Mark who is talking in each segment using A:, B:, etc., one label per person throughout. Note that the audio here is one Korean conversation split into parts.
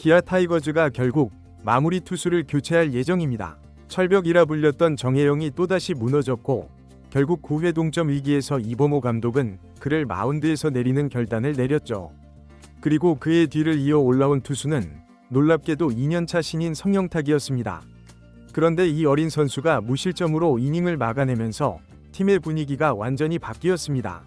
A: 기아 타이거즈가 결국 마무리 투수를 교체할 예정입니다. 철벽이라 불렸던 정혜영이 또다시 무너졌고 결국 9회 동점 위기에서 이범호 감독은 그를 마운드에서 내리는 결단을 내렸죠. 그리고 그의 뒤를 이어 올라온 투수는 놀랍게도 2년차 신인 성영탁이었습니다. 그런데 이 어린 선수가 무실점으로 이닝을 막아내면서 팀의 분위기가 완전히 바뀌었습니다.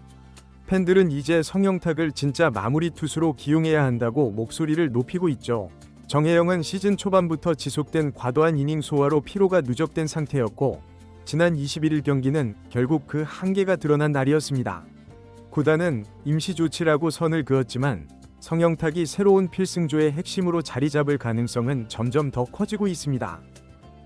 A: 팬들은 이제 성영탁을 진짜 마무리 투수로 기용해야 한다고 목소리를 높이고 있죠. 정혜영은 시즌 초반부터 지속된 과도한 이닝 소화로 피로가 누적된 상태였고 지난 21일 경기는 결국 그 한계가 드러난 날이었습니다. 구단은 임시 조치라고 선을 그었지만 성영탁이 새로운 필승조의 핵심으로 자리 잡을 가능성은 점점 더 커지고 있습니다.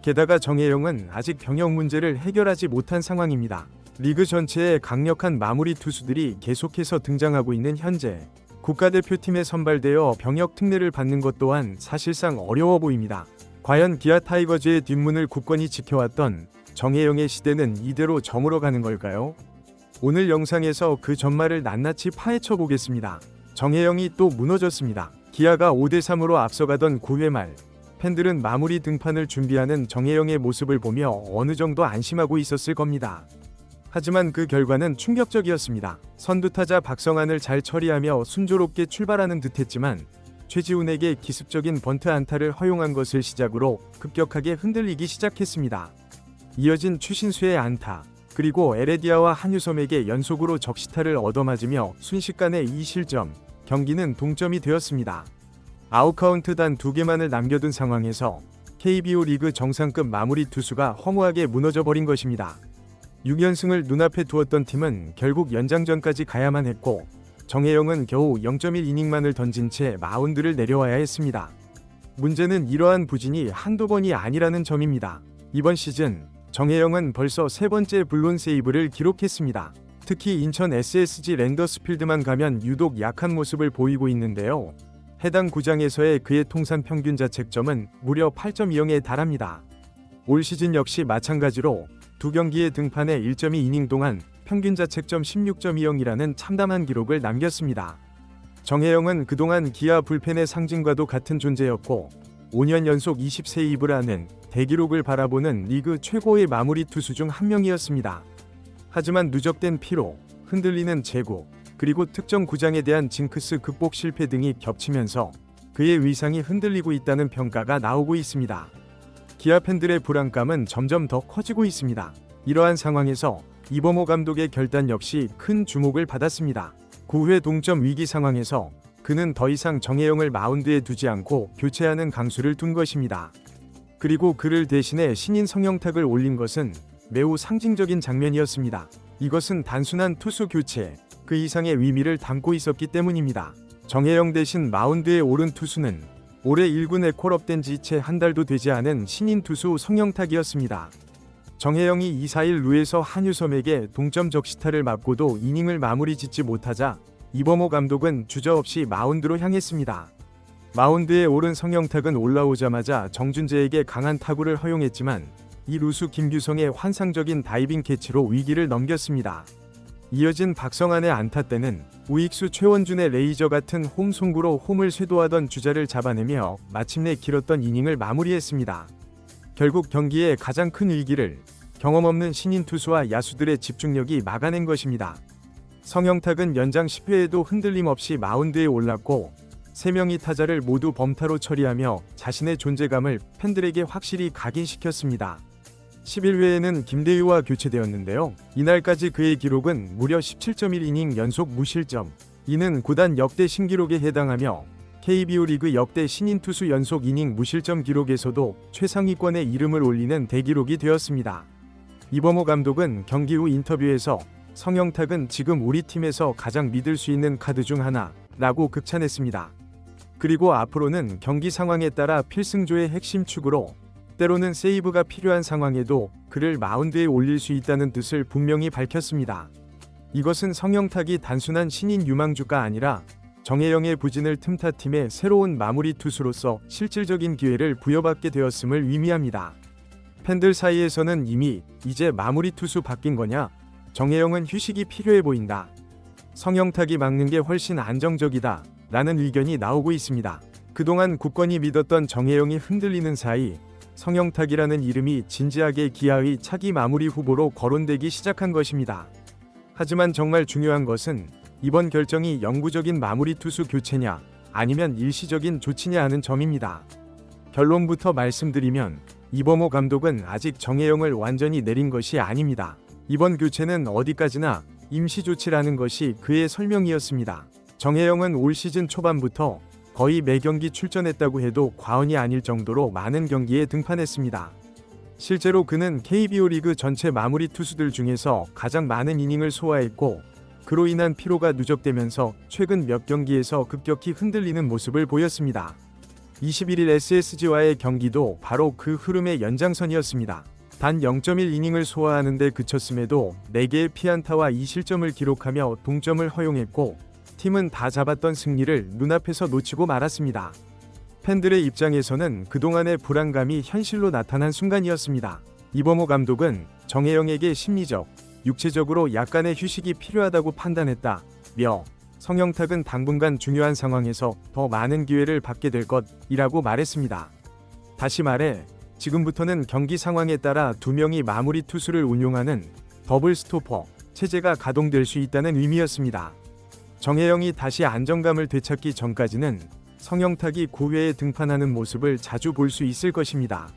A: 게다가 정혜영은 아직 병역 문제를 해결하지 못한 상황입니다. 리그 전체에 강력한 마무리 투수들이 계속해서 등장하고 있는 현재 국가대표팀에 선발되어 병역 특례를 받는 것 또한 사실상 어려워 보입니다. 과연 기아 타이거즈의 뒷문을 굳건히 지켜왔던 정혜영의 시대는 이대로 저물어 가는 걸까요? 오늘 영상에서 그 전말을 낱낱이 파헤쳐 보겠습니다. 정혜영이 또 무너졌습니다. 기아가 5대3으로 앞서가던 9회 말 팬들은 마무리 등판을 준비하는 정혜영의 모습을 보며 어느 정도 안심하고 있었을 겁니다. 하지만 그 결과는 충격적이었습니다. 선두타자 박성환을 잘 처리하며 순조롭게 출발하는 듯했지만 최지훈에게 기습적인 번트 안타를 허용한 것을 시작으로 급격하게 흔들리기 시작했습니다. 이어진 추신수의 안타, 그리고 에레디아와 한유섬에게 연속으로 적시타를 얻어맞으며 순식간에 2실점, 경기는 동점이 되었습니다. 아웃카운트 단 2개만을 남겨둔 상황에서 KBO 리그 정상급 마무리 투수가 허무하게 무너져버린 것입니다. 6연승을 눈앞에 두었던 팀은 결국 연장전까지 가야만 했고 정혜영은 겨우 0.1이닝만을 던진 채 마운드를 내려와야 했습니다. 문제는 이러한 부진이 한두 번이 아니라는 점입니다. 이번 시즌 정혜영은 벌써 3번째 블론 세이브를 기록했습니다. 특히 인천 SSG 랜더스필드만 가면 유독 약한 모습을 보이고 있는데요. 해당 구장에서의 그의 통산 평균 자책점은 무려 8.20에 달합니다. 올 시즌 역시 마찬가지로 2경기의 등판에 1.2이닝 동안 평균 자책점 16.20이라는 참담한 기록을 남겼습니다. 정혜영은 그동안 기아 불펜의 상징과도 같은 존재였고 5년 연속 20세이브를 하는 대기록을 바라보는 리그 최고의 마무리 투수 중 한 명이었습니다. 하지만 누적된 피로, 흔들리는 제구, 그리고 특정 구장에 대한 징크스 극복 실패 등이 겹치면서 그의 위상이 흔들리고 있다는 평가가 나오고 있습니다. 기아 팬들의 불안감은 점점 더 커지고 있습니다. 이러한 상황에서 이범호 감독의 결단 역시 큰 주목을 받았습니다. 9회 동점 위기 상황에서 그는 더 이상 정혜영을 마운드에 두지 않고 교체하는 강수를 둔 것입니다. 그리고 그를 대신해 신인 성영탁을 올린 것은 매우 상징적인 장면이었습니다. 이것은 단순한 투수 교체, 그 이상의 의미를 담고 있었기 때문입니다. 정혜영 대신 마운드에 오른 투수는 올해 1군에 콜업된 지 채 한 달도 되지 않은 신인 투수 성영탁이었습니다. 정혜영이 2-4일 루에서 한유섬에게 동점 적시타를 맞고도 이닝을 마무리 짓지 못하자 이범호 감독은 주저없이 마운드로 향했습니다. 마운드에 오른 성영탁은 올라오자마자 정준재에게 강한 타구를 허용했지만 이 루수 김규성의 환상적인 다이빙 캐치로 위기를 넘겼습니다. 이어진 박성환의 안타 때는 우익수 최원준의 레이저 같은 홈 송구로 홈을 쇄도하던 주자를 잡아내며 마침내 길었던 이닝을 마무리했습니다. 결국 경기의 가장 큰 위기를 경험 없는 신인 투수와 야수들의 집중력이 막아낸 것입니다. 성영탁은 연장 10회에도 흔들림 없이 마운드에 올랐고 3명의 타자를 모두 범타로 처리하며 자신의 존재감을 팬들에게 확실히 각인시켰습니다. 11회에는 김대유와 교체되었는데요. 이날까지 그의 기록은 무려 17.1이닝 연속 무실점. 이는 구단 역대 신기록에 해당하며 KBO 리그 역대 신인 투수 연속 이닝 무실점 기록에서도 최상위권에 이름을 올리는 대기록이 되었습니다. 이범호 감독은 경기 후 인터뷰에서 성영탁은 지금 우리 팀에서 가장 믿을 수 있는 카드 중 하나라고 극찬했습니다. 그리고 앞으로는 경기 상황에 따라 필승조의 핵심 축으로 때로는 세이브가 필요한 상황에도 그를 마운드에 올릴 수 있다는 뜻을 분명히 밝혔습니다. 이것은 성영탁이 단순한 신인 유망주가 아니라 정혜영의 부진을 틈타 팀의 새로운 마무리 투수로서 실질적인 기회를 부여받게 되었음을 의미합니다. 팬들 사이에서는 이미 이제 마무리 투수 바뀐 거냐? 정혜영은 휴식이 필요해 보인다. 성영탁이 막는 게 훨씬 안정적이다. 라는 의견이 나오고 있습니다. 그동안 굳건히 믿었던 정혜영이 흔들리는 사이 성영탁이라는 이름이 진지하게 기아의 차기 마무리 후보로 거론되기 시작한 것입니다. 하지만 정말 중요한 것은 이번 결정이 영구적인 마무리 투수 교체냐 아니면 일시적인 조치냐 하는 점입니다. 결론부터 말씀드리면 이범호 감독은 아직 정혜영을 완전히 내린 것이 아닙니다. 이번 교체는 어디까지나 임시조치라는 것이 그의 설명이었습니다. 정혜영은 올 시즌 초반부터 거의 매 경기 출전했다고 해도 과언이 아닐 정도로 많은 경기에 등판했습니다. 실제로 그는 KBO 리그 전체 마무리 투수들 중에서 가장 많은 이닝을 소화했고 그로 인한 피로가 누적되면서 최근 몇 경기에서 급격히 흔들리는 모습을 보였습니다. 21일 SSG와의 경기도 바로 그 흐름의 연장선이었습니다. 단 0.1이닝을 소화하는 데 그쳤음에도 4개의 피안타와 2실점을 기록하며 동점을 허용했고 팀은 다 잡았던 승리를 눈앞에서 놓치고 말았습니다. 팬들의 입장에서는 그동안의 불안감이 현실로 나타난 순간이었습니다. 이범호 감독은 정혜영에게 심리적, 육체적으로 약간의 휴식이 필요하다고 판단했다며 성영탁은 당분간 중요한 상황에서 더 많은 기회를 받게 될 것이라고 말했습니다. 다시 말해 지금부터는 경기 상황에 따라 2명이 마무리 투수를 운용하는 더블 스토퍼 체제가 가동될 수 있다는 의미였습니다. 정혜영이 다시 안정감을 되찾기 전까지는 성영탁이 9회에 등판하는 모습을 자주 볼 수 있을 것입니다.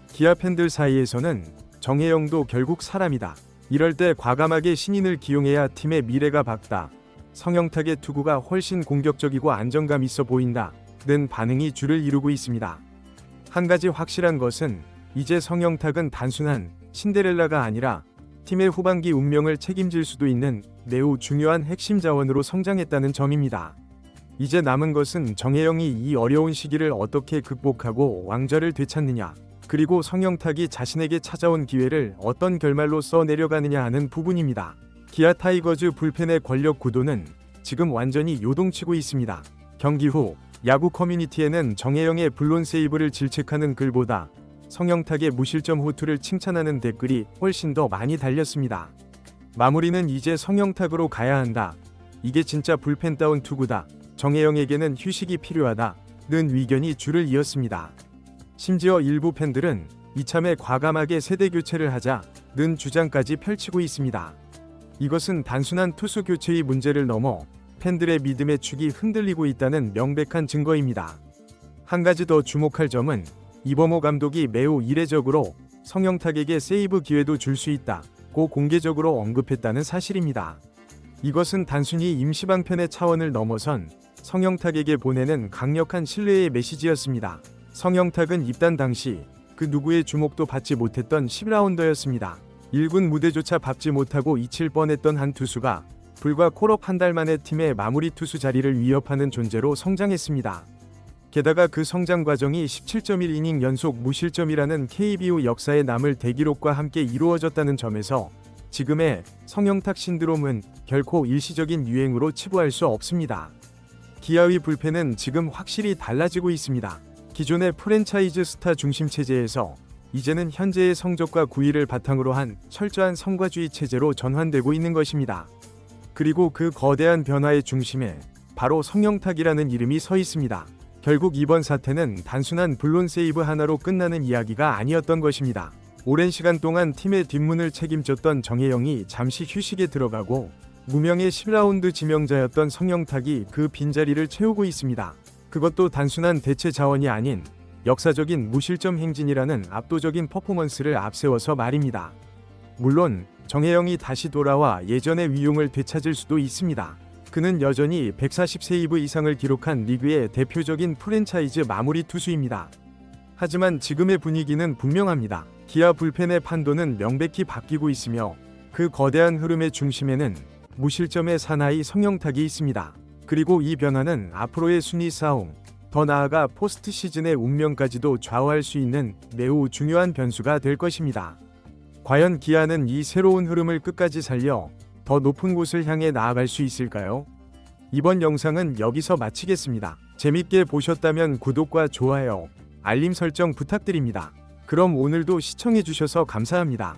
A: 기아 팬들 사이에서는 정혜영도 결국 사람이다. 이럴 때 과감하게 신인을 기용해야 팀의 미래가 밝다. 성영탁의 투구가 훨씬 공격적이고 안정감 있어 보인다는 반응이 주를 이루고 있습니다. 한 가지 확실한 것은 이제 성영탁은 단순한 신데렐라가 아니라 팀의 후반기 운명을 책임질 수도 있는 매우 중요한 핵심 자원으로 성장했다는 점입니다. 이제 남은 것은 정혜영이 이 어려운 시기를 어떻게 극복하고 왕좌를 되찾느냐, 그리고 성영탁이 자신에게 찾아온 기회를 어떤 결말로 써내려가느냐 하는 부분입니다. 기아 타이거즈 불펜의 권력 구도는 지금 완전히 요동치고 있습니다. 경기 후 야구 커뮤니티에는 정혜영의 블론 세이브를 질책하는 글보다 성영탁의 무실점 호투를 칭찬하는 댓글이 훨씬 더 많이 달렸습니다. 마무리는 이제 성영탁으로 가야 한다. 이게 진짜 불펜다운 투구다. 정혜영에게는 휴식이 필요하다는 의견이 줄을 이었습니다. 심지어 일부 팬들은 이참에 과감하게 세대 교체를 하자는 주장까지 펼치고 있습니다. 이것은 단순한 투수 교체의 문제를 넘어 팬들의 믿음의 축이 흔들리고 있다는 명백한 증거입니다. 한 가지 더 주목할 점은 이범호 감독이 매우 이례적으로 성영탁에게 세이브 기회도 줄 수 있다고 공개적으로 언급했다는 사실입니다. 이것은 단순히 임시방편의 차원을 넘어선 성영탁에게 보내는 강력한 신뢰의 메시지였습니다. 성영탁은 입단 당시 그 누구의 주목도 받지 못했던 10라운더였습니다. 1군 무대조차 밟지 못하고 잊힐 뻔했던 한 투수가 불과 콜업 한 달 만에 팀의 마무리 투수 자리를 위협하는 존재로 성장했습니다. 게다가 그 성장 과정이 17.1이닝 연속 무실점이라는 KBO 역사에 남을 대기록과 함께 이루어졌다는 점에서 지금의 성영탁 신드롬은 결코 일시적인 유행으로 치부할 수 없습니다. 기아의 불펜은 지금 확실히 달라지고 있습니다. 기존의 프랜차이즈 스타 중심 체제에서 이제는 현재의 성적과 구위를 바탕으로 한 철저한 성과주의 체제로 전환되고 있는 것입니다. 그리고 그 거대한 변화의 중심에 바로 성영탁이라는 이름이 서 있습니다. 결국 이번 사태는 단순한 블론 세이브 하나로 끝나는 이야기가 아니었던 것입니다. 오랜 시간 동안 팀의 뒷문을 책임졌던 정혜영이 잠시 휴식에 들어가고 무명의 10라운드 지명자였던 성영탁이 그 빈자리를 채우고 있습니다. 그것도 단순한 대체 자원이 아닌 역사적인 무실점 행진이라는 압도적인 퍼포먼스를 앞세워서 말입니다. 물론 정혜영이 다시 돌아와 예전의 위용을 되찾을 수도 있습니다. 그는 여전히 140세이브 이상을 기록한 리그의 대표적인 프랜차이즈 마무리 투수입니다. 하지만 지금의 분위기는 분명합니다. 기아 불펜의 판도는 명백히 바뀌고 있으며 그 거대한 흐름의 중심에는 무실점의 사나이 성영탁이 있습니다. 그리고 이 변화는 앞으로의 순위 싸움, 더 나아가 포스트 시즌의 운명까지도 좌우할 수 있는 매우 중요한 변수가 될 것입니다. 과연 기아는 이 새로운 흐름을 끝까지 살려 더 높은 곳을 향해 나아갈 수 있을까요? 이번 영상은 여기서 마치겠습니다. 재밌게 보셨다면 구독과 좋아요, 알림 설정 부탁드립니다. 그럼 오늘도 시청해주셔서 감사합니다.